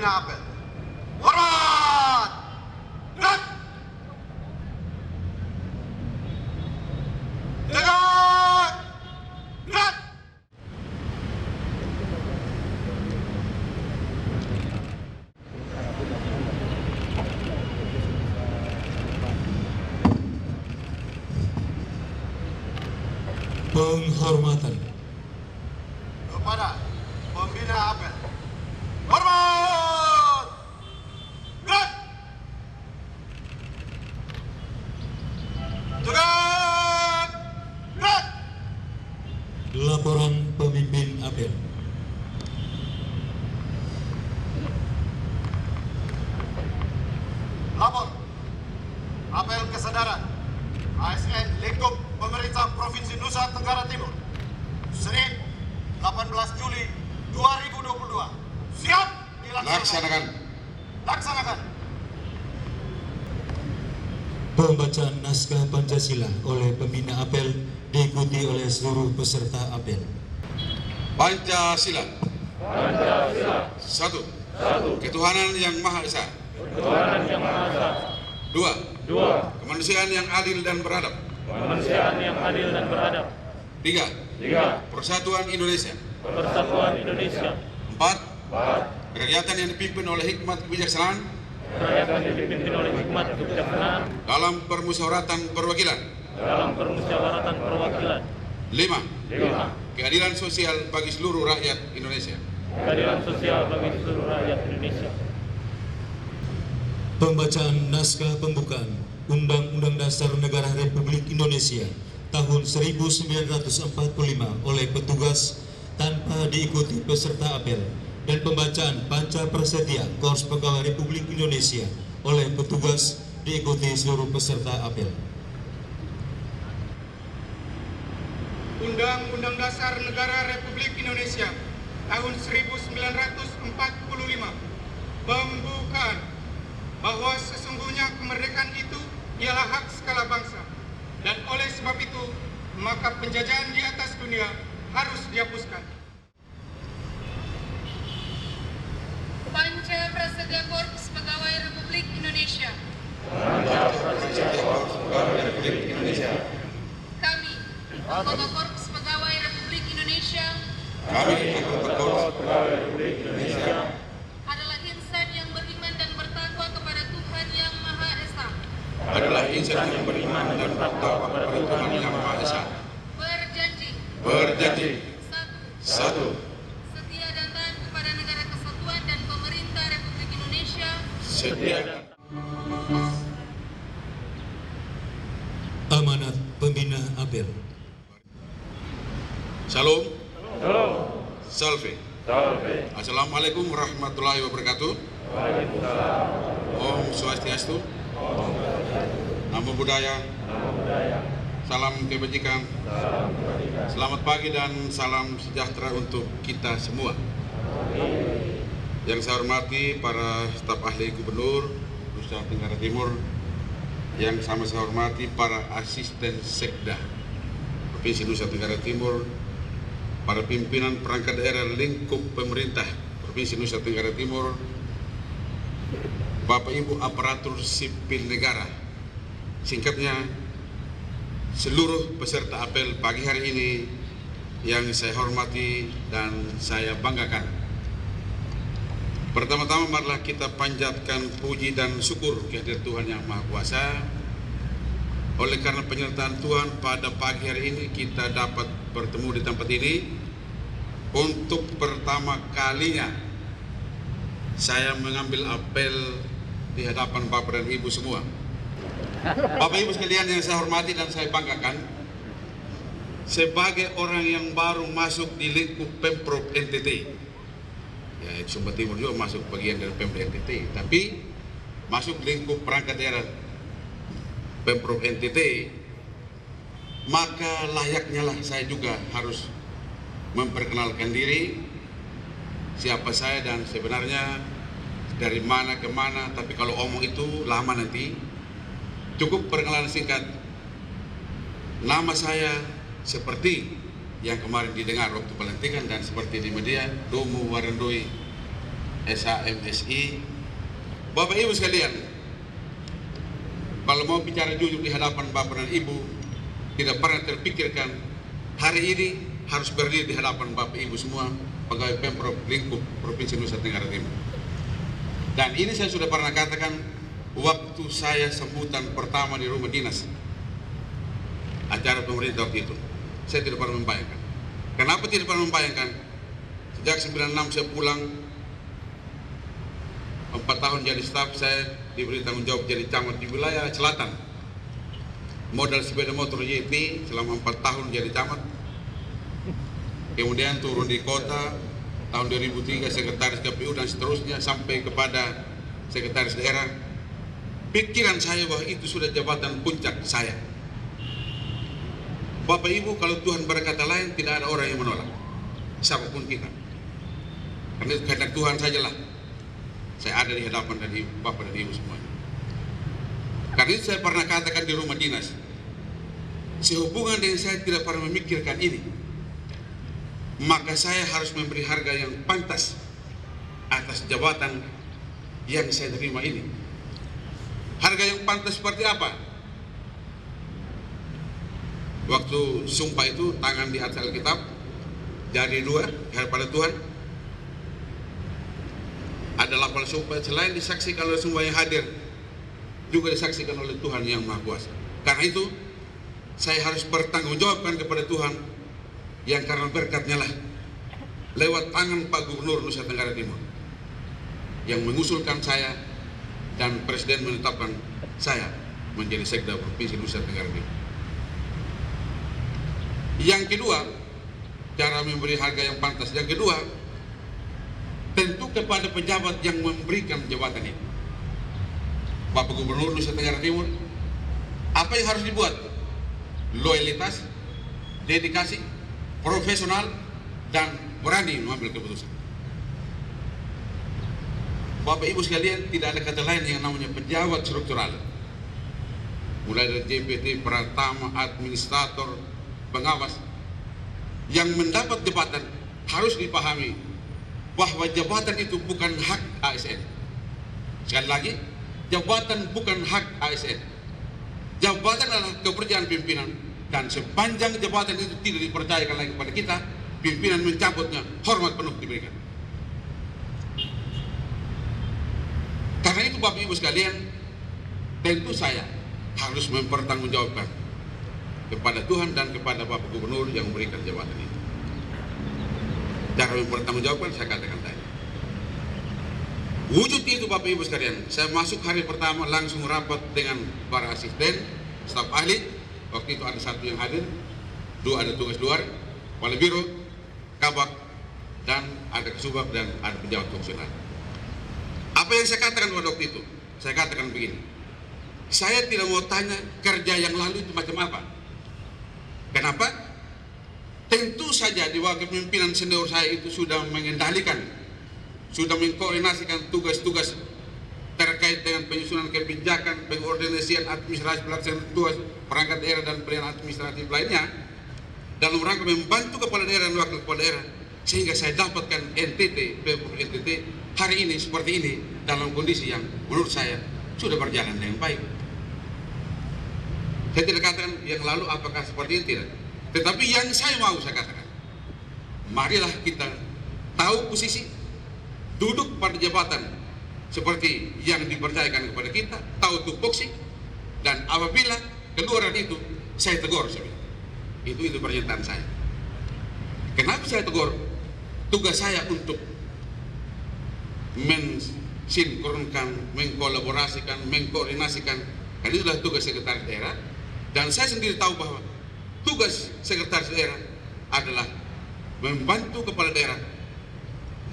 pembina apel. Hormat! Gerak! Tegak! Gerak! Penghormatan Kepada pembina apel. Hormat! Gerak! Tegak! Gerak! laporan pemimpin apel. Lapor apel kesadaran ASN lingkup pemerintah Provinsi Nusa Tenggara Timur Senin 18 Juli 2022. Siap dilaksanakan. Laksanakan. Pembacaan naskah Pancasila oleh pembina apel diikuti oleh seluruh peserta apel. Pancasila. Pancasila. Satu. Satu. Ketuhanan yang Maha Esa. Ketuhanan yang Maha Esa. Dua. Dua. Kemanusiaan yang adil dan beradab. Kemanusiaan yang adil dan beradab. Tiga. Tiga. Persatuan Indonesia. Persatuan Indonesia. Empat. Empat. Kegiatan yang dipimpin oleh hikmat kebijaksanaan Rakyat yang dipimpin oleh hikmat kebijaksanaan dalam permusyawaratan perwakilan. dalam permusyawaratan perwakilan. Lima. Lima. Keadilan sosial bagi seluruh rakyat Indonesia. Keadilan sosial bagi seluruh rakyat Indonesia. Pembacaan naskah pembukaan Undang-Undang Dasar Negara Republik Indonesia tahun 1945 oleh petugas tanpa diikuti peserta apel, dan pembacaan Panca Prasetya Korps Pegawai Republik Indonesia oleh petugas diikuti seluruh peserta apel. Undang-Undang Dasar Negara Republik Indonesia tahun 1945 pembukaan bahwa sesungguhnya kemerdekaan itu ialah hak segala bangsa, dan oleh sebab itu maka penjajahan di atas dunia harus dihapuskan. Panca Prasetya Korps Pegawai Republik Indonesia. Kami, anggota Korps Pegawai Republik Indonesia, adalah insan yang beriman dan bertakwa kepada Tuhan Yang Maha Esa. Tuhan yang Maha Esa. Berjanji. Satu. Setia dan taat kepada negara kesatuan dan pemerintah Republik Indonesia. Amanat pembina apel. Salam. Salam. Salve. Salve. Assalamualaikum warahmatullahi wabarakatuh. Waalaikumsalam. Om Swastiastu. Namo Buddhaya. Salam kebajikan. Selamat pagi dan salam sejahtera untuk kita semua. Yang saya hormati para staf ahli gubernur Nusa Tenggara Timur, yang sama saya hormati para asisten sekda Provinsi Nusa Tenggara Timur, para pimpinan perangkat daerah lingkup pemerintah Provinsi Nusa Tenggara Timur, Bapak Ibu aparatur sipil negara, singkatnya seluruh peserta apel pagi hari ini yang saya hormati dan saya banggakan. Pertama-tama marilah kita panjatkan puji dan syukur kehadirat Tuhan Yang Maha Kuasa. Oleh karena penyertaan Tuhan pada pagi hari ini kita dapat bertemu di tempat ini. Untuk pertama kalinya saya mengambil apel di hadapan Bapak dan Ibu semua. Bapak Ibu sekalian yang saya hormati dan saya banggakan, sebagai orang yang baru masuk di lingkup Pemprov NTT, ya Sumba Timur juga masuk bagian dari Pemprov NTT, tapi masuk lingkup perangkat daerah Pemprov NTT, maka layaknya lah saya juga harus memperkenalkan diri, siapa saya dan sebenarnya dari mana ke mana. Tapi kalau omong itu lama nanti. Cukup perkenalan singkat. Nama saya seperti yang kemarin didengar waktu pelantikan dan seperti di media, Domu Warendoi SHMSI. Bapak Ibu sekalian, kalau mau bicara jujur di hadapan Bapak dan Ibu, tidak pernah terpikirkan hari ini harus berdiri di hadapan Bapak Ibu semua pegawai Pemprov lingkup Provinsi Nusa Tenggara Timur. Dan ini saya sudah pernah katakan waktu saya sambutan pertama di rumah dinas acara pemerintah waktu itu. Saya tidak pernah membayangkan. Kenapa tidak pernah membayangkan? Sejak 96 saya pulang, 4 tahun jadi staf, saya diberi tanggung jawab jadi camat di wilayah selatan. Modal sepeda motor YT selama 4 tahun jadi camat. Kemudian turun di kota, tahun 2003 sekretaris KPU dan seterusnya sampai kepada sekretaris daerah. Pikiran saya bahwa itu sudah jabatan puncak saya. Bapak Ibu, kalau Tuhan berkata lain, tidak ada orang yang menolak, siapapun kita. Karena itu kehendak Tuhan sajalah saya ada di hadapan dari Bapak dan Ibu semuanya. Karena itu saya pernah katakan di rumah dinas, sehubungan dengan saya tidak pernah memikirkan ini, maka saya harus memberi harga yang pantas atas jabatan yang saya terima ini. Harga yang pantas seperti apa? Waktu sumpah itu tangan di atas Alkitab, jari dua pada Tuhan. Ada 8 sumpah, selain disaksikan oleh semua yang hadir, juga disaksikan oleh Tuhan yang Maha Kuasa. Karena itu saya harus bertanggungjawabkan kepada Tuhan yang karena berkatnya lah lewat tangan Pak Gubernur Nusa Tenggara Timur yang mengusulkan saya dan Presiden menetapkan saya menjadi Sekda Provinsi Nusa Tenggara Timur. Yang kedua, cara memberi harga yang pantas. Yang kedua, tentu kepada pejabat yang memberikan jabatan ini. Bapak Gubernur Nusa Tenggara Timur, apa yang harus dibuat? Loyalitas, dedikasi, profesional, dan berani mengambil keputusan. Bapak Ibu sekalian, tidak ada kata lain yang namanya pejabat struktural. Mulai dari JPT, Pratama, administrator, pengawas, yang mendapat jabatan harus dipahami bahwa jabatan itu bukan hak ASN. Sekali lagi, jabatan bukan hak ASN. Jabatan adalah kepercayaan pimpinan, dan sepanjang jabatan itu tidak dipercayakan lagi kepada kita, pimpinan mencabutnya, hormat penuh diberikan. Karena itu Bapak Ibu sekalian, tentu saya harus mempertanggungjawabkan kepada Tuhan dan kepada Bapak Gubernur yang memberikan jabatan itu. Cara mempertanggungjawabkan saya katakan tadi. Wujud itu Bapak Ibu sekalian, saya masuk hari pertama langsung rapat dengan para asisten, staf ahli. Waktu itu ada 1 yang hadir, 2 ada tugas luar, kepala biro, kabak, dan ada kesubag dan ada pejabat fungsional. Apa yang saya katakan pada waktu itu? Saya katakan begini, saya tidak mau tanya kerja yang lalu itu macam apa. Kenapa? Tentu saja di bawah kepemimpinan senior saya itu sudah mengendalikan, sudah mengkoordinasikan tugas-tugas terkait dengan penyusunan kebijakan, pengordinasian administrasi pelaksanaan tugas perangkat daerah dan pelayanan administratif lainnya dalam rangka membantu kepala daerah dan wakil kepala daerah, sehingga saya dapatkan NTT, Pemprov NTT hari ini seperti ini dalam kondisi yang menurut saya sudah berjalan dengan baik. Saya tidak katakan yang lalu apakah seperti ini, tidak. Tetapi yang saya mau saya katakan, marilah kita tahu posisi, duduk pada jabatan seperti yang dipercayakan kepada kita, tahu tupoksi, dan apabila keluar dari itu, saya tegur. Itu pernyataan saya. Kenapa saya tegur? Tugas saya untuk mensinkronkan, mengkolaborasikan, mengkoordinasikan, karena itulah tugas sekretaris daerah. Dan saya sendiri tahu bahwa tugas sekretaris daerah adalah membantu kepala daerah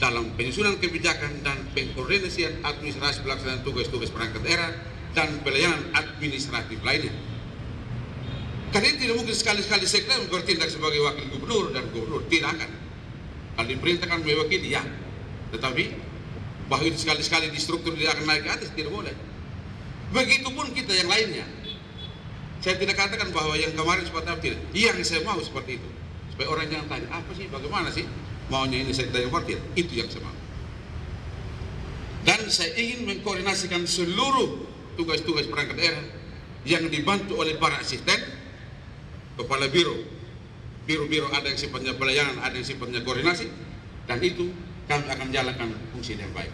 dalam penyusunan kebijakan dan pengkoordinasian administrasi pelaksanaan tugas-tugas perangkat daerah dan pelayanan administratif lainnya. Karena tidak mungkin sekali-sekali sekda bertindak sebagai wakil gubernur dan gubernur, tidak akan. Kalau diperintahkan mewakili, ya. Tetapi bahwa itu sekali-sekali di struktur tidak akan naik ke atas, tidak boleh. Begitupun kita yang lainnya. Saya tidak katakan bahwa yang kemarin seperti apa, tidak. Yang saya mau seperti itu. Supaya orang jangan tanya, apa sih, bagaimana sih maunya ini sekda yang partai? Itu yang saya mau. Dan saya ingin mengkoordinasikan seluruh tugas-tugas perangkat daerah yang dibantu oleh para asisten, kepala biro-biro ada yang sifatnya pelayanan, ada yang sifatnya koordinasi, dan itu kami akan jalankan fungsi yang baik.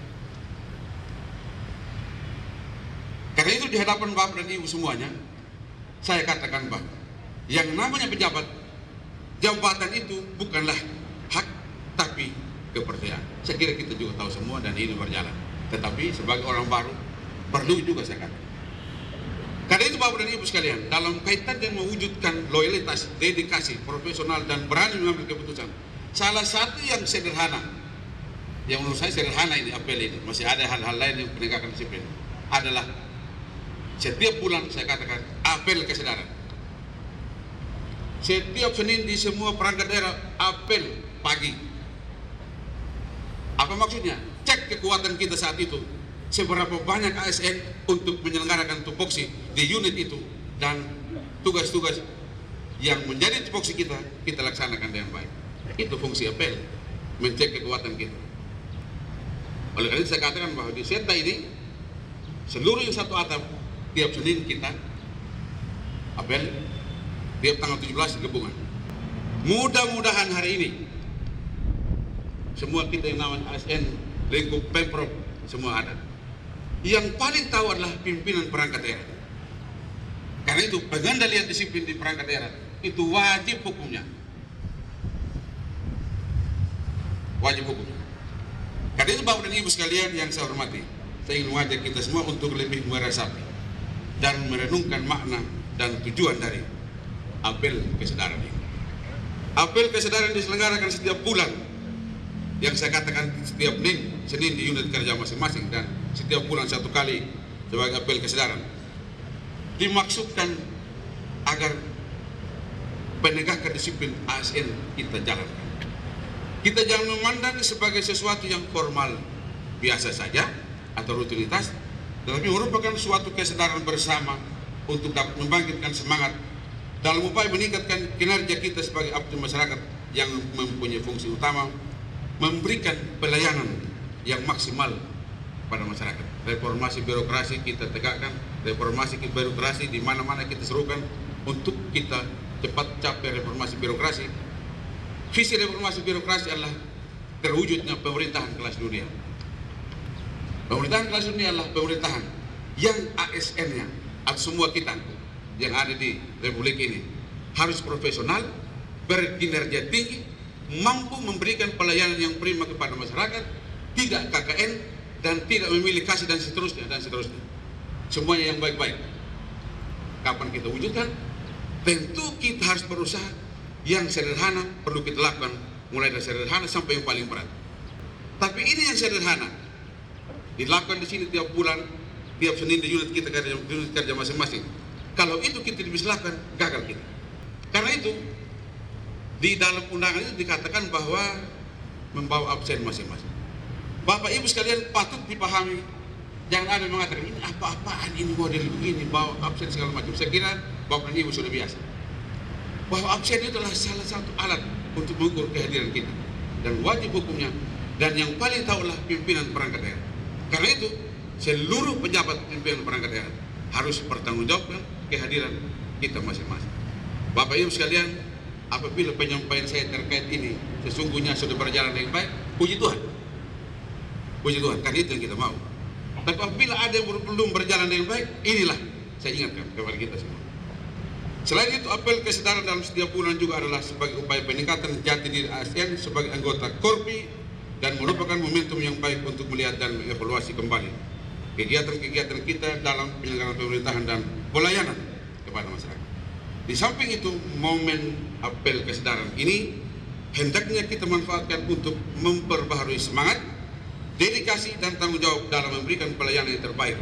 Karena itu di hadapan Bapak dan Ibu semuanya, saya katakan bahwa yang namanya pejabat, jabatan itu bukanlah hak, tapi kepercayaan. Saya kira kita juga tahu semua dan ini berjalan. Tetapi sebagai orang baru, perlu juga saya katakan. Karena itu Bapak dan Ibu sekalian, dalam kaitan dengan mewujudkan loyalitas, dedikasi, profesional, dan berani mengambil keputusan, salah satu yang sederhana, yang menurut saya sederhana ini, apel ini, masih ada hal-hal lain yang penegakan disiplin, adalah setiap bulan saya katakan apel kesadaran. Setiap Senin di semua perangkat daerah apel pagi. Apa maksudnya? Cek kekuatan kita saat itu, seberapa banyak ASN untuk menyelenggarakan tupoksi di unit itu, dan tugas-tugas yang menjadi tupoksi kita laksanakan dengan baik. Itu fungsi apel, mencek kekuatan kita. Oleh karena itu saya katakan bahwa di Senta ini seluruh yang satu atap tiap Senin kita apel, tiap tanggal 17 gabungan. Mudah-mudahan hari ini semua kita yang namanya ASN, lingkup Pemprov semua ada. Yang paling tahu adalah pimpinan perangkat daerah. Karena itu pengendalian disiplin di perangkat daerah itu wajib hukumnya. Wajib hukumnya. Karena itu Bapak dan Ibu sekalian yang saya hormati, saya ingin mengajak kita semua untuk lebih meresapi dan merenungkan makna dan tujuan dari apel kesadaran ini. Apel kesadaran diselenggarakan setiap bulan, yang saya katakan setiap Senin di unit kerja masing-masing, dan setiap bulan satu kali sebagai apel kesadaran. Dimaksudkan agar penegakan disiplin ASN kita jalankan. Kita jangan memandang sebagai sesuatu yang formal, biasa saja atau rutinitas, tetapi merupakan suatu kesadaran bersama untuk dapat membangkitkan semangat dalam upaya meningkatkan kinerja kita sebagai abdi masyarakat yang mempunyai fungsi utama memberikan pelayanan yang maksimal pada masyarakat. Reformasi birokrasi kita tegakkan, reformasi birokrasi di mana-mana kita serukan untuk kita cepat capai reformasi birokrasi. Visi reformasi birokrasi adalah terwujudnya pemerintahan kelas dunia. Pemerintahan kelas dunia adalah pemerintahan yang ASN-nya atau semua kita yang ada di Republik ini harus profesional, berkinerja tinggi, mampu memberikan pelayanan yang prima kepada masyarakat, tidak KKN, dan tidak memilih kasih, dan seterusnya, dan seterusnya. Semuanya yang baik-baik. Kapan kita wujudkan? Tentu kita harus berusaha. Yang sederhana perlu kita lakukan, mulai dari sederhana sampai yang paling berat. Tapi ini yang sederhana dilakukan di sini tiap bulan, tiap Senin di unit kita kerja masing-masing. Kalau itu kita bisa lakukan, gagal kita. Karena itu di dalam undangan itu dikatakan bahwa membawa absen masing-masing. Bapak Ibu sekalian patut dipahami, jangan ada yang mengatakan ini apa-apaan, ini model begini, bawa absen segala macam. Saya kira Bapak dan Ibu sudah biasa bahwa absen itu adalah salah satu alat untuk mengukur kehadiran kita, dan wajib hukumnya, dan yang paling tahu adalah pimpinan perangkat daerah. Karena itu seluruh pejabat pimpinan perangkat daerah harus bertanggungjawabkan kehadiran kita masing-masing. Bapak Ibu sekalian, apabila penyampaian saya terkait ini sesungguhnya sudah berjalan dengan baik, puji Tuhan. Puji Tuhan, karena itu yang kita mau. Tapi apabila ada yang belum berjalan dengan baik, inilah saya ingatkan kepada kita semua. Selain itu, apel kesadaran dalam setiap bulan juga adalah sebagai upaya peningkatan jati diri ASN sebagai anggota Korpi, dan merupakan momentum yang baik untuk melihat dan mengevaluasi kembali kegiatan-kegiatan kita dalam penyelenggaraan pemerintahan dan pelayanan kepada masyarakat. Di samping itu, momen apel kesadaran ini hendaknya kita manfaatkan untuk memperbaharui semangat, dedikasi, dan tanggung jawab dalam memberikan pelayanan yang terbaik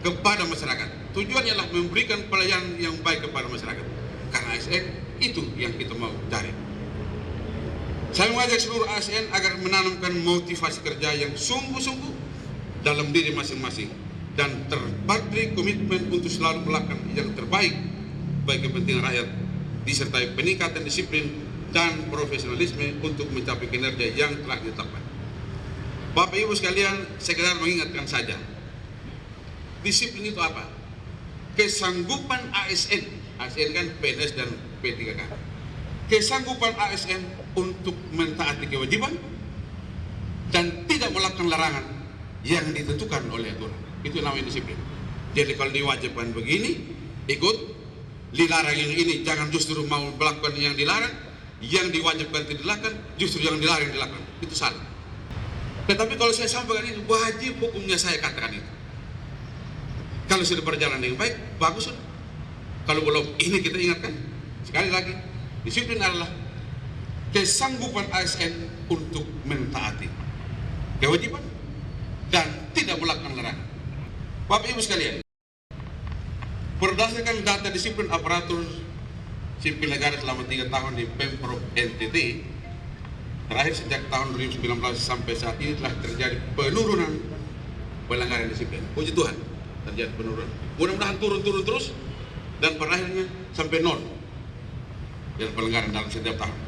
kepada masyarakat. Tujuannya adalah memberikan pelayanan yang baik kepada masyarakat. Karena ASN itu yang kita mau cari. Saya mengajak seluruh ASN agar menanamkan motivasi kerja yang sungguh-sungguh dalam diri masing-masing, dan terpatri komitmen untuk selalu melakukan yang terbaik bagi kepentingan rakyat, disertai peningkatan disiplin dan profesionalisme untuk mencapai kinerja yang telah ditetapkan. Bapak Ibu sekalian, sekedar mengingatkan saja. Disiplin itu apa? Kesanggupan ASN, ASN kan PNS dan P3K. Kesanggupan ASN untuk mentaati kewajiban dan tidak melakukan larangan yang ditentukan oleh aturan. Itu namanya disiplin. Jadi kalau diwajibkan begini, ikut. Dilarang yang ini, jangan justru mau melakukan yang dilarang. Yang diwajibkan tidak dilakukan, justru yang dilarang dilakukan. Itu salah. Tetapi kalau saya sampaikan ini, wajib hukumnya saya katakan itu. Kalau sudah berjalan dengan baik, bagus. Kalau belum, ini kita ingatkan. Sekali lagi, disiplin adalah kesanggupan ASN untuk mentaati kewajiban dan tidak melakukan larangan. Bapak Ibu sekalian, berdasarkan data disiplin aparatur sipil negara selama 3 tahun di Pemprov NTT, terakhir sejak tahun 2019 sampai saat ini telah terjadi penurunan pelanggaran disiplin. Puji Tuhan, terjadi penurunan. Mudah-mudahan turun terus dan pada akhirnya sampai 0 yang pelanggaran dalam setiap tahun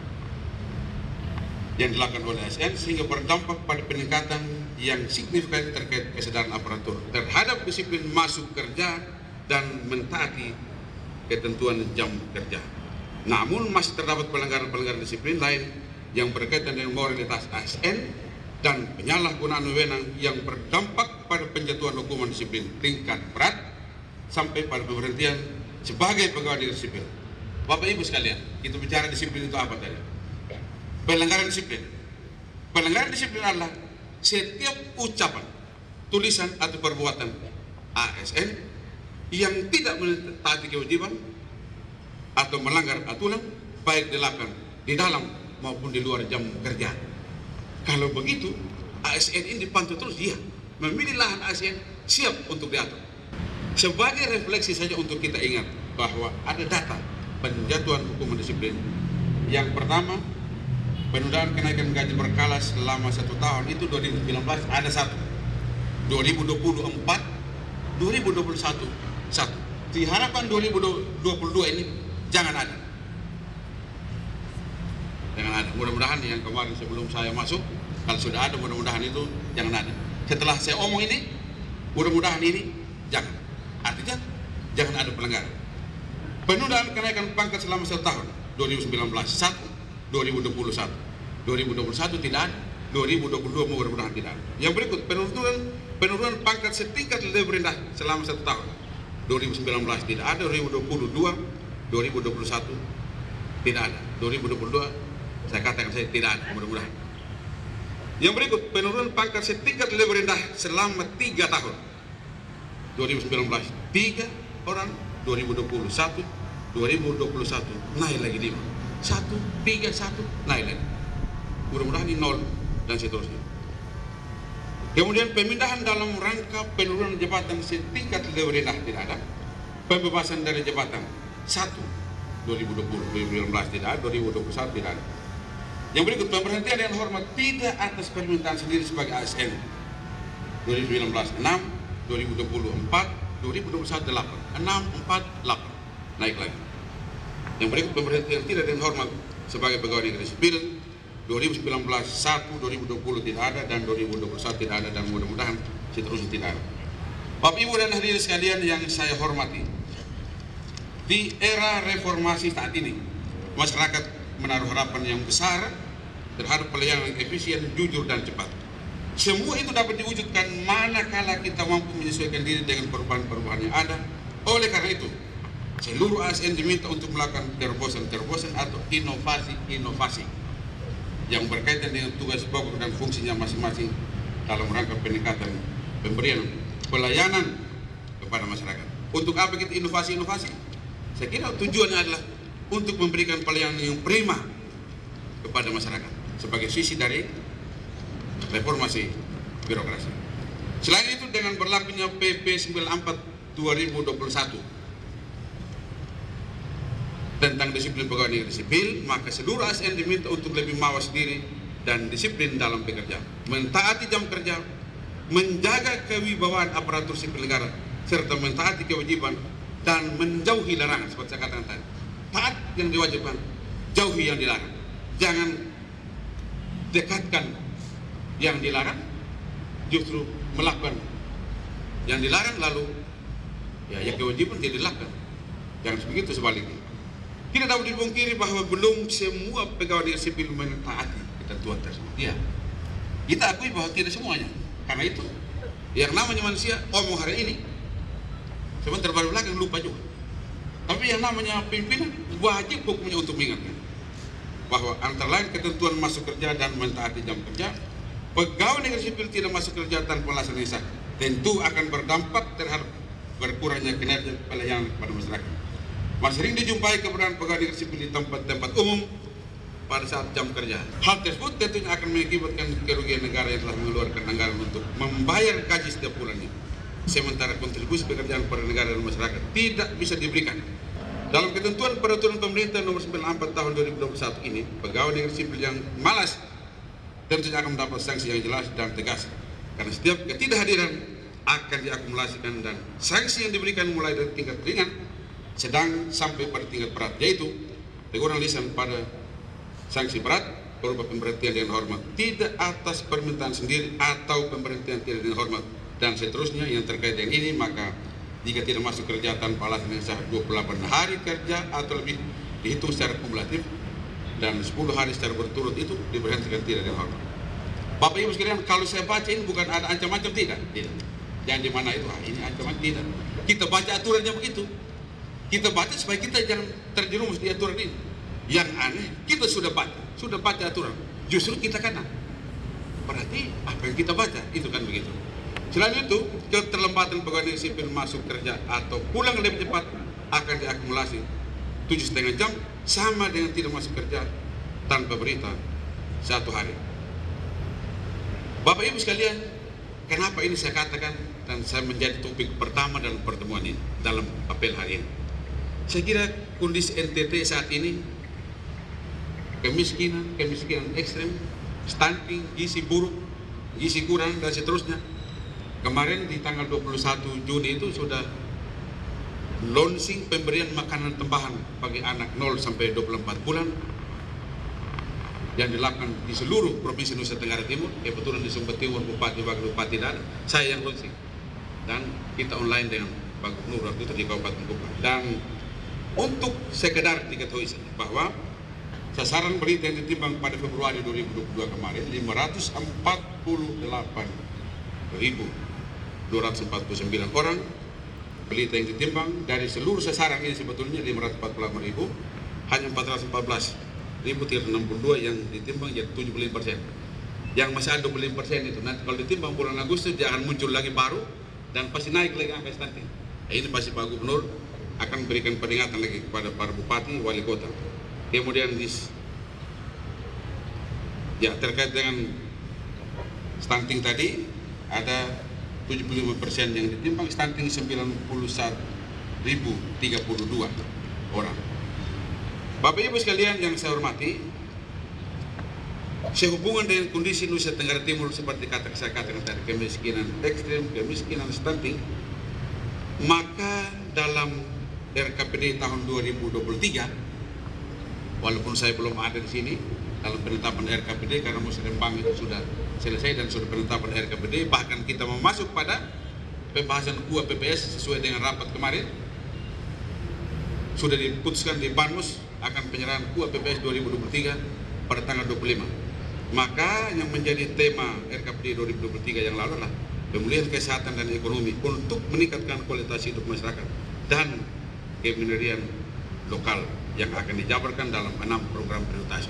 yang dilakukan oleh ASN, sehingga berdampak pada peningkatan yang signifikan terkait kesadaran aparatur terhadap disiplin masuk kerja dan mentaati ketentuan jam kerja. Namun masih terdapat pelanggaran-pelanggaran disiplin lain yang berkaitan dengan moralitas ASN dan penyalahgunaan wewenang yang berdampak pada penjatuhan hukuman disiplin tingkat berat sampai pada pemberhentian sebagai pegawai negeri sipil. Bapak Ibu sekalian, kita bicara disiplin itu apa tadi? Pelanggaran disiplin. Pelanggaran disiplin adalah setiap ucapan, tulisan atau perbuatan ASN yang tidak mentaati kewajiban atau melanggar aturan, baik dilakukan di dalam maupun di luar jam kerja. Kalau begitu, ASN ini dipantau terus, dia memilih lahan ASN siap untuk diatur. Sebagai refleksi saja untuk kita ingat bahwa ada data penjatuhan hukuman disiplin. Yang pertama, penundaan kenaikan gaji berkala selama 1 tahun itu 2019 ada 1, 2024, 2021 1. Diharapkan 2022 ini jangan ada. Mudah-mudahan yang kemarin sebelum saya masuk, kalau sudah ada mudah-mudahan itu jangan ada. Setelah saya omong ini, mudah-mudahan ini jangan. Artinya jangan ada pelanggaran. Penundaan kenaikan pangkat selama 1 tahun 2019 1, 2021 tidak ada, 2022 mudah-mudahan tidak ada. Yang berikut, penurunan pangkat setingkat lebih rendah selama 1 tahun 2019 tidak ada, 2022 2021 tidak ada, 2022 saya katakan saya tidak ada, mudah-mudahan. Yang berikut, penurunan pangkat setingkat lebih rendah selama 3 tahun 2019 3 orang, 2021 naik lagi 5, 1, 3, 1 naik lagi, mudah-mudahan ini 0 dan seterusnya. Kemudian pemindahan dalam rangka penurunan jabatan setingkat lebih rendah tidak ada. Pembebasan dari jabatan 1 2020 2019 tidak ada, 2021 tidak ada. Yang berikut, pemberhentian dengan hormat tidak atas permintaan sendiri sebagai ASN 2019 6, 2020 4, 2021 8, 6, 4, 8 naik lagi. Yang berikut, pemberhentian tidak dengan hormat sebagai pegawai negeri sipil 2019 1, 2020 tidak ada, dan 2021 tidak ada, dan mudah-mudahan seterusnya tidak ada. Bapak Ibu dan hadirin sekalian yang saya hormati, di era reformasi saat ini, masyarakat menaruh harapan yang besar terhadap pelayanan yang efisien, jujur, dan cepat. Semua itu dapat diwujudkan manakala kita mampu menyesuaikan diri dengan perubahan-perubahan yang ada. Oleh karena itu, seluruh ASN diminta untuk melakukan terobosan-terobosan atau inovasi-inovasi yang berkaitan dengan tugas pokok dan fungsinya masing-masing dalam rangka peningkatan pemberian pelayanan kepada masyarakat. Untuk apa kita inovasi-inovasi? Saya kira tujuannya adalah untuk memberikan pelayanan yang prima kepada masyarakat sebagai sisi dari reformasi birokrasi. Selain itu, dengan berlakunya PP 94 2021 tentang disiplin pegawai negeri sipil, maka seluruh ASN diminta untuk lebih mawas diri dan disiplin dalam bekerja, mentaati jam kerja, menjaga kewibawaan aparatur sipil negara, serta mentaati kewajiban dan menjauhi larangan. Seperti saya katakan tadi, taat yang diwajibkan, jauhi yang dilarang. Jangan dekatkan yang dilarang, justru melakukan yang dilarang, lalu ya kewajiban tidak dilakukan. Jangan begitu, sebaliknya. Tidak dapat dipungkiri bahwa belum semua pegawai negeri sipil mentaati ketentuan tersebut. Ya, kita akui bahwa tidak semuanya. Karena itu, yang namanya manusia omong hari ini, sebentar baru belakang lupa juga. Tapi yang namanya pimpinan wajib hukumnya untuk mengingatkan bahwa antara lain ketentuan masuk kerja dan mentaati jam kerja. Pegawai negeri sipil tidak masuk kerja tanpa alasan yang sah tentu akan berdampak terhadap berkurangnya kinerja pelayanan kepada masyarakat. Masih sering dijumpai keberadaan pegawai negeri sipil di tempat-tempat umum pada saat jam kerja. Hal tersebut tentunya akan mengakibatkan kerugian negara yang telah mengeluarkan anggaran untuk membayar gaji setiap bulannya. Sementara kontribusi pekerjaan pada negara dan masyarakat tidak bisa diberikan. Dalam ketentuan peraturan pemerintah nomor 94 tahun 2021 ini, pegawai negeri sipil yang malas tentunya akan mendapat sanksi yang jelas dan tegas. Karena setiap ketidakhadiran akan diakumulasikan dan sanksi yang diberikan mulai dari tingkat ringan, sedang sampai pada tingkat berat, yaitu teguran lisan pada sanksi berat berupa pemberhentian dengan hormat tidak atas permintaan sendiri atau pemberhentian tidak dengan hormat dan seterusnya yang terkait dengan ini. Maka jika tidak masuk kerja tanpa alasan yang sah 28 hari kerja atau lebih dihitung secara kumulatif dan 10 hari secara berturut itu diberhentikan tidak dengan hormat. Bapak Ibu sekalian, kalau saya baca ini bukan ada ancam-ancam, tidak. Jangan di mana itu, ini ancaman, tidak. Kita baca aturannya begitu. Kita baca supaya kita jangan terjerumus di aturan ini. Yang aneh, kita sudah baca aturan, justru kita kena. Berarti apa yang kita baca itu kan begitu. Selain itu, keterlambatan pegawai negeri sipil masuk kerja atau pulang lebih cepat akan diakumulasi 7,5 jam, sama dengan tidak masuk kerja tanpa berita 1 hari. Bapak Ibu sekalian, kenapa ini saya katakan dan saya menjadi topik pertama dalam pertemuan ini, dalam apel hari ini? Saya kira kondisi NTT saat ini, kemiskinan ekstrem, stunting, gizi buruk, gizi kurang dan seterusnya. Kemarin di tanggal 21 Juni itu sudah launching pemberian makanan tambahan bagi anak 0 sampai 24 bulan yang dilakukan di seluruh Provinsi Nusa Tenggara Timur. Kebetulan di Sumber Timur, Bupati, Wakil Bupati dan saya yang launching, dan kita online dengan Pak Gubernur waktu itu di Kabupaten Kupang. Dan untuk sekedar diketahui saja bahwa sasaran berita yang ditimbang pada Februari 2022 kemarin 548.249 orang berita yang ditimbang. Dari seluruh sasaran ini sebetulnya 548.000, hanya 414.362 yang ditimbang, jadi 75%. Yang masih ada 25% itu nanti kalau ditimbang bulan Agustus dia akan muncul lagi baru dan pasti naik lagi angka stunting. Ini pasti Pak Gubernur akan berikan peringatan lagi kepada para bupati, wali kota. Kemudian terkait dengan stunting tadi ada 75% yang ditimbang, stunting 91.032 orang. Bapak Ibu sekalian yang saya hormati, sehubungan dengan kondisi Nusa Tenggara Timur seperti saya katakan tadi, kemiskinan ekstrem, kemiskinan stunting, maka dalam RKPD tahun 2023, walaupun saya belum ada di sini dalam penetapan RKPD karena musrembang itu sudah selesai dan sudah penetapan RKPD, bahkan kita mau masuk pada pembahasan UAPPS sesuai dengan rapat kemarin, sudah diputuskan di Banmus akan penyerahan UAPPS 2023 pada tanggal 25. Maka yang menjadi tema RKPD 2023 yang lalu adalah pemulihan kesehatan dan ekonomi untuk meningkatkan kualitas hidup masyarakat dan kemandirian lokal yang akan dijabarkan dalam 6 program prioritas.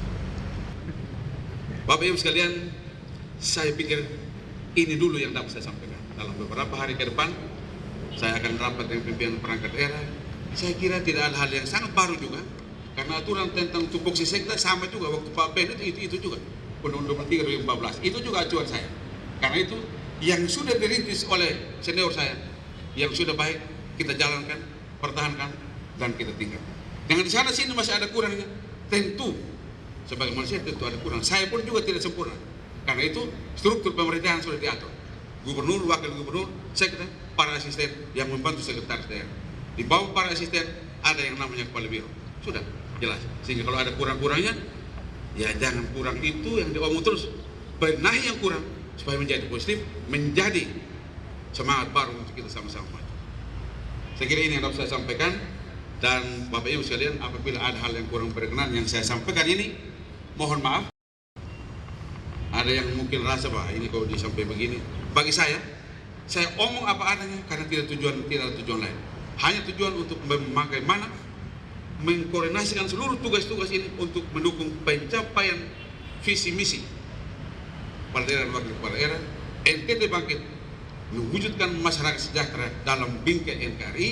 Bapak Ibu sekalian, saya pikir ini dulu yang dapat saya sampaikan. Dalam beberapa hari ke depan, saya akan rapat dengan pimpinan perangkat daerah. Saya kira tidak ada hal yang sangat baru juga, karena aturan tentang tupoksi sekda sama juga waktu Pak Ben itu juga. Undang-Undang 23 2014 itu juga acuan saya. Karena itu yang sudah dirintis oleh senior saya, yang sudah baik kita jalankan, pertahankan dan kita tingkatkan. Dengan di sana sini masih ada kurangnya, tentu sebagai manusia tentu ada kurang. Saya pun juga tidak sempurna. Karena itu struktur pemerintahan sudah diatur. Gubernur, wakil gubernur, sekda, para asisten yang membantu sekretaris daerah. Di bawah para asisten ada yang namanya kepala biro. Sudah jelas. Sehingga kalau ada kurang-kurangnya, ya jangan kurang itu yang diomong terus. Benahi yang kurang, supaya menjadi positif, menjadi semangat baru untuk kita sama-sama maju. Saya kira ini yang dapat saya sampaikan, dan Bapak Ibu sekalian, apabila ada hal yang kurang berkenan yang saya sampaikan ini, mohon maaf. Ada yang mungkin rasa, Pak, ini kalau disampaikan begini. Bagi saya omong apa adanya karena tidak ada tujuan lain. Hanya tujuan untuk bagaimana mengkoordinasikan seluruh tugas-tugas ini untuk mendukung pencapaian visi misi kepala daerah dan wakil kepala daerah NTT bangkit, mewujudkan masyarakat sejahtera dalam bingkai NKRI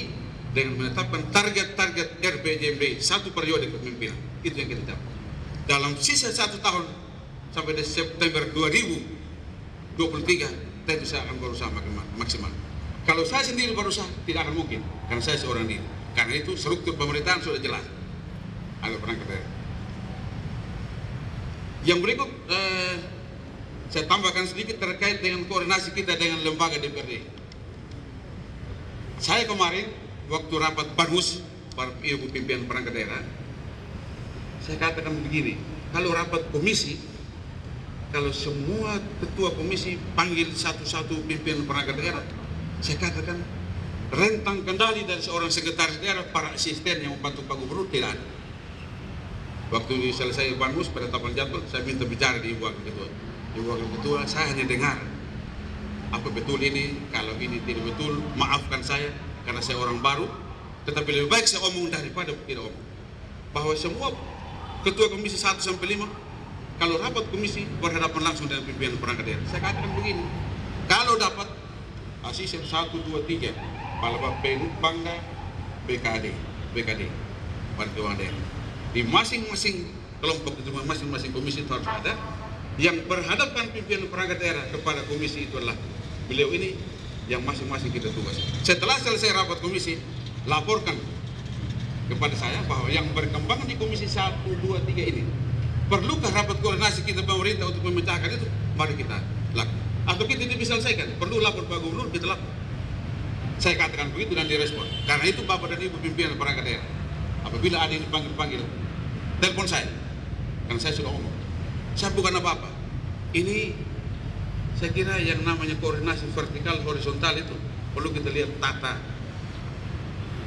dengan menetapkan target-target RPJMD 1 periode kepemimpinan. Itu yang kita capai. Dalam sisa 1 tahun sampai September 2023, tentu saya akan berusaha maksimal. Kalau saya sendiri berusaha, tidak akan mungkin, karena saya seorang diri. Karena itu struktur pemerintahan sudah jelas. Ada perangkat daerah. Yang berikut, saya tambahkan sedikit terkait dengan koordinasi kita dengan lembaga DPRD. Saya kemarin, waktu rapat Panmus, Ibu Pimpinan Perangkat Daerah, saya katakan begini, kalau rapat komisi, kalau semua ketua komisi panggil satu-satu pimpinan perangkat daerah, saya katakan rentang kendali dari seorang sekretaris daerah, para asisten yang membantu Pak Gubernur tidak ada. Waktu selesai Panmus penetapan jadwal, saya minta bicara di Ibu Wakil Ketua. Ibu Wakil Ketua, saya hanya dengar apa betul ini, kalau ini tidak betul, maafkan saya karena saya orang baru, tetapi lebih baik saya omong daripada tidak omong. Bahwa semua ketua komisi 1 sampai 5 kalau rapat komisi berhadapan langsung dengan pimpinan perangkat daerah. Saya katakan begini, kalau dapat asisten 1, 2, 3 kepala Bapenda, BKD pada keuangan daerah di masing-masing kelompok itu, masing-masing komisi itu harus ada yang berhadapan pimpinan perangkat daerah kepada komisi. Itu adalah beliau ini yang masing-masing kita tugas. Setelah selesai rapat komisi, laporkan kepada saya bahwa yang berkembang di komisi 1, 2, 3 ini, perlukah rapat koordinasi kita pemerintah untuk memecahkan itu? Mari kita lakukan. Atau kita tidak bisa selesaikan, perlu lapor Pak Gubernur, kita lapor. Saya katakan begitu dan direspon. Karena itu Bapak dan Ibu pimpinan perangkat daerah, apabila ada yang dipanggil-panggil, telepon saya. Karena saya sudah ngomong, saya bukan apa-apa. Ini saya kira yang namanya koordinasi vertikal horizontal itu perlu kita lihat tata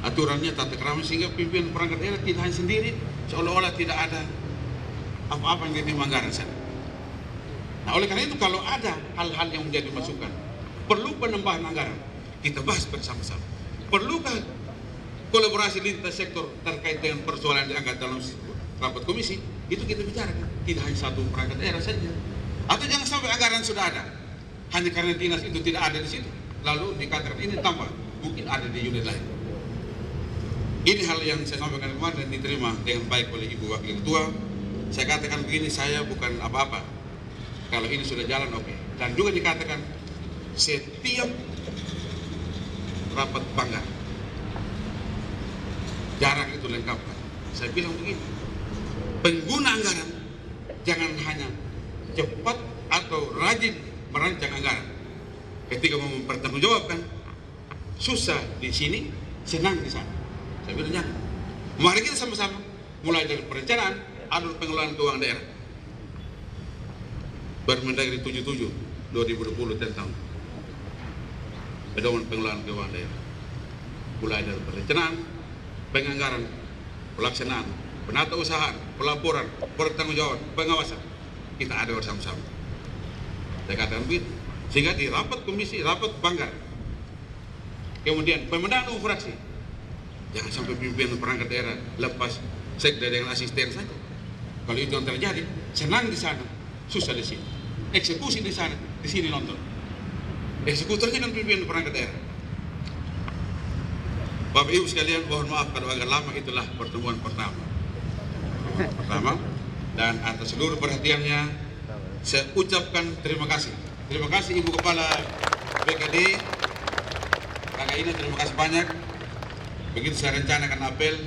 aturannya, tata kerama, sehingga pimpinan perangkat daerah tidak hanya sendiri, seolah-olah tidak ada apa-apa yang diterima anggaran sana. Nah, oleh karena itu kalau ada hal-hal yang menjadi masukan, perlu penambahan anggaran, kita bahas bersama-sama. Perlukah kolaborasi lintas sektor terkait dengan persoalan yang diangkat dalam rapat komisi, itu kita bicarakan. Tidak hanya satu perangkat daerah saja. Atau jangan sampai anggaran sudah ada, hanya karena dinas itu tidak ada di situ, lalu dikatakan ini tambah, mungkin ada di unit lain. Ini hal yang saya sampaikan kemarin dan diterima dengan baik oleh Ibu Wakil Ketua. Saya katakan begini, saya bukan apa-apa. Kalau ini sudah jalan, oke. Dan juga dikatakan setiap rapat banggar, jarang itu lengkap. Saya bilang begini, pengguna anggaran jangan hanya cepat atau rajin merancang anggaran. Ketika mau mempertanggungjawabkan, susah di sini, senang di sana. Saya bilang jangan. Mari kita sama-sama mulai dari perencanaan, alur pengelolaan keuangan daerah. Permendagri 77 2020 tentang pedoman pengelolaan keuangan daerah. Mulai dari perencanaan, penganggaran, pelaksanaan, penata usahaan, pelaporan, pertanggungjawaban, pengawasan. Kita ada bersama-sama. Saya katakan begitu. Sehingga di rapat komisi, rapat banggar, kemudian pemenangan umum fraksi, jangan sampai pimpinan perangkat daerah lepas sekda dengan asisten saja. Kalau itu yang terjadi, senang di sana, susah di sini. Eksekusi di sana, di sini nonton. Eksekutornya kan pimpinan perangkat daerah. Bapak Ibu sekalian, mohon maaf kalau agak lama, itulah pertemuan pertama. Dan atas seluruh perhatiannya, saya ucapkan terima kasih. Terima kasih Ibu Kepala BKD, Kakak Ina, terima kasih banyak. Begitu saya rencanakan apel,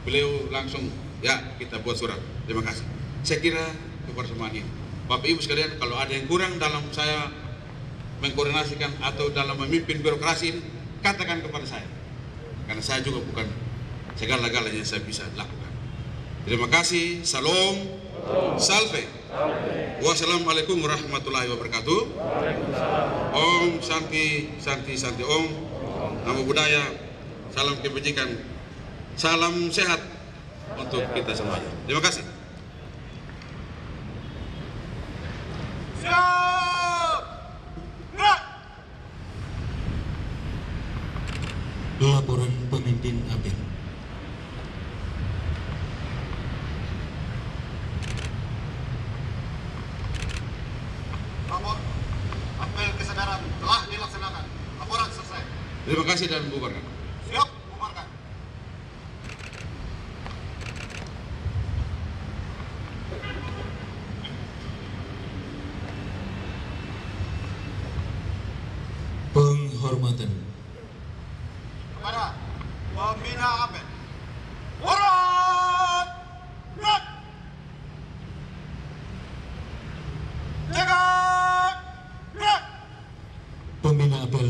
beliau langsung, ya kita buat surat. Terima kasih. Saya kira kebersamaan ini. Bapak Ibu sekalian, kalau ada yang kurang dalam saya mengkoordinasikan atau dalam memimpin birokrasi ini, katakan kepada saya. Karena saya juga bukan segala-galanya saya bisa lakukan. Terima kasih. Salam. Salve. Wassalamualaikum warahmatullahi wabarakatuh. Om Santi Santi Santi Om. Namo Buddhaya. Salam kebajikan. Salam sehat untuk kita semuanya. Terima kasih. Siap! Gerak! Laporan pemimpin apel. Rapor apel kesadaran telah dilaksanakan. Laporan selesai. Terima kasih dan bubarkan. Siap, bubarkan. Penghormatan. Kepada pembina apel. Hormat! Gerak! Jaga! Gerak! Pembina apel